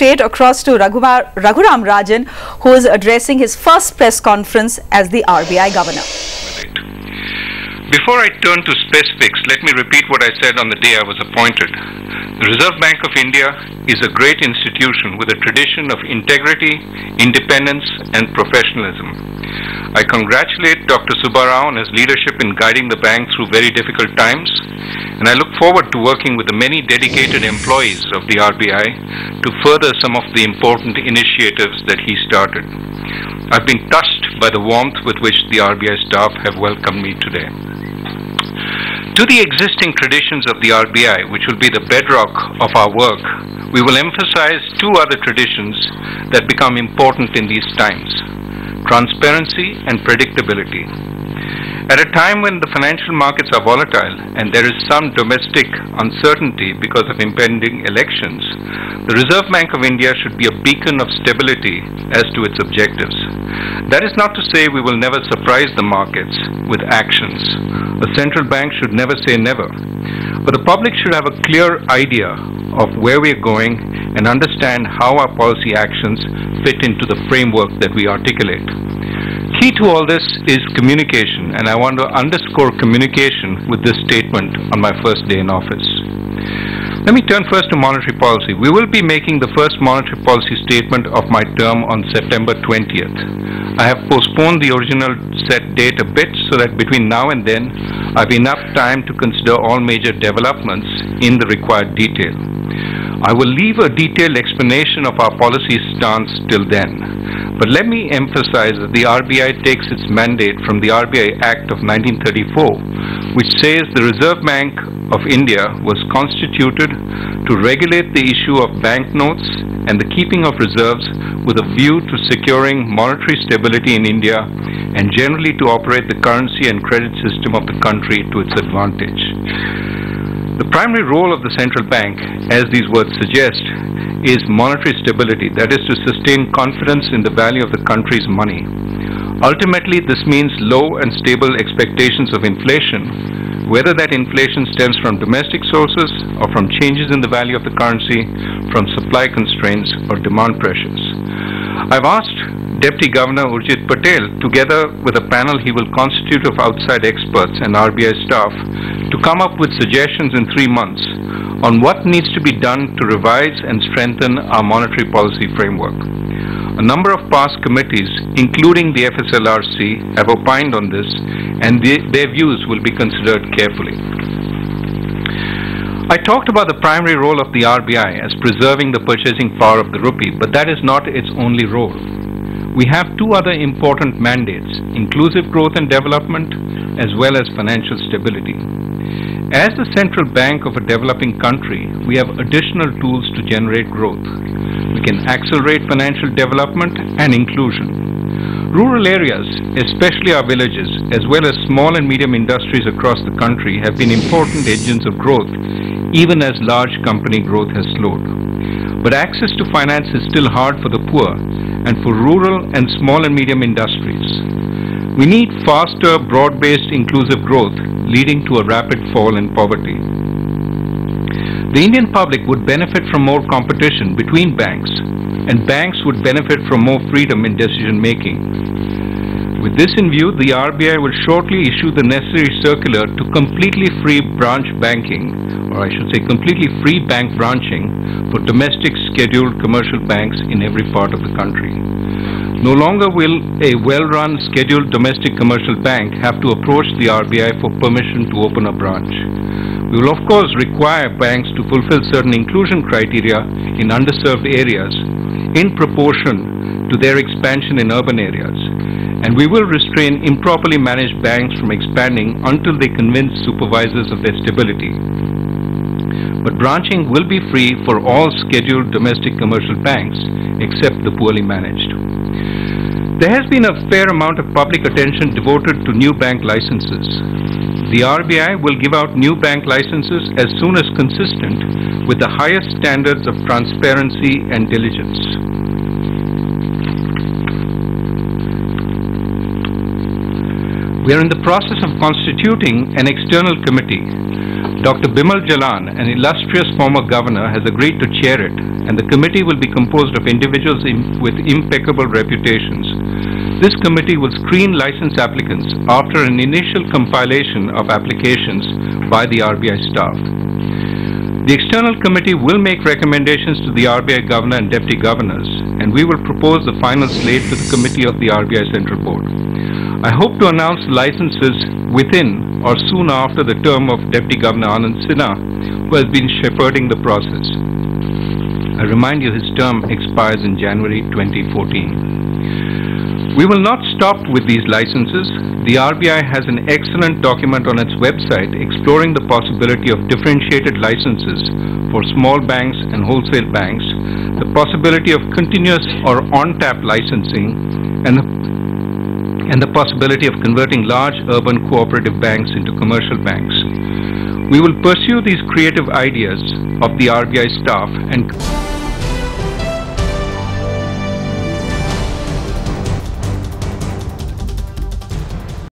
straight across to Raghuram Rajan, who is addressing his first press conference as the RBI governor. Before I turn to specifics, let me repeat what I said on the day I was appointed. The Reserve Bank of India is a great institution with a tradition of integrity, independence, and professionalism. I congratulate Dr. Subba Rao on his leadership in guiding the bank through very difficult times, and I look forward to working with the many dedicated employees of the RBI to further some of the important initiatives that he started. I've been touched by the warmth with which the RBI staff have welcomed me today. To the existing traditions of the RBI, which will be the bedrock of our work, we will emphasize two other traditions that become important in these times: transparency and predictability. At a time when the financial markets are volatile and there is some domestic uncertainty because of impending elections, the Reserve Bank of India should be a beacon of stability as to its objectives. That is not to say we will never surprise the markets with actions. A central bank should never say never. But the public should have a clear idea of where we are going and understand how our policy actions fit into the framework that we articulate. Key to all this is communication, and I want to underscore communication with this statement on my first day in office. Let me turn first to monetary policy. We will be making the first monetary policy statement of my term on September 20th. I have postponed the original set date a bit so that between now and then I have enough time to consider all major developments in the required detail. I will leave a detailed explanation of our policy stance till then. But let me emphasize that the RBI takes its mandate from the RBI Act of 1934, which says the Reserve Bank of India was constituted to regulate the issue of banknotes and the keeping of reserves with a view to securing monetary stability in India and generally to operate the currency and credit system of the country to its advantage. The primary role of the central bank, as these words suggest, is monetary stability, that is to sustain confidence in the value of the country's money. Ultimately, this means low and stable expectations of inflation, whether that inflation stems from domestic sources or from changes in the value of the currency, from supply constraints or demand pressures. I've asked Deputy Governor Urjit Patel, together with a panel he will constitute of outside experts and RBI staff, to come up with suggestions in 3 months on what needs to be done to revise and strengthen our monetary policy framework. A number of past committees, including the FSLRC, have opined on this, and their views will be considered carefully. I talked about the primary role of the RBI as preserving the purchasing power of the rupee, but that is not its only role. We have two other important mandates: inclusive growth and development, as well as financial stability. As the central bank of a developing country, we have additional tools to generate growth. We can accelerate financial development and inclusion. Rural areas, especially our villages, as well as small and medium industries across the country, have been important engines of growth, even as large company growth has slowed. But access to finance is still hard for the poor and for rural and small and medium industries. We need faster, broad-based inclusive growth, leading to a rapid fall in poverty. The Indian public would benefit from more competition between banks, and banks would benefit from more freedom in decision-making. With this in view, the RBI will shortly issue the necessary circular to completely free branch banking, or I should say completely free bank branching for domestic scheduled commercial banks in every part of the country. No longer will a well-run scheduled domestic commercial bank have to approach the RBI for permission to open a branch. We will of course require banks to fulfill certain inclusion criteria in underserved areas in proportion to their expansion in urban areas, and we will restrain improperly managed banks from expanding until they convince supervisors of their stability. But branching will be free for all scheduled domestic commercial banks except the poorly managed. There has been a fair amount of public attention devoted to new bank licenses. The RBI will give out new bank licenses as soon as consistent with the highest standards of transparency and diligence. We are in the process of constituting an external committee. Dr. Bimal Jalan, an illustrious former governor, has agreed to chair it, and the committee will be composed of individuals with impeccable reputations. This committee will screen license applicants after an initial compilation of applications by the RBI staff. The external committee will make recommendations to the RBI governor and deputy governors, and we will propose the final slate to the committee of the RBI Central Board. I hope to announce licenses within or soon after the term of Deputy Governor Anand Sinha, who has been shepherding the process. I remind you his term expires in January 2014. We will not stop with these licenses. The RBI has an excellent document on its website exploring the possibility of differentiated licenses for small banks and wholesale banks, the possibility of continuous or on-tap licensing, and the possibility of converting large urban cooperative banks into commercial banks. We will pursue these creative ideas of the RBI staff and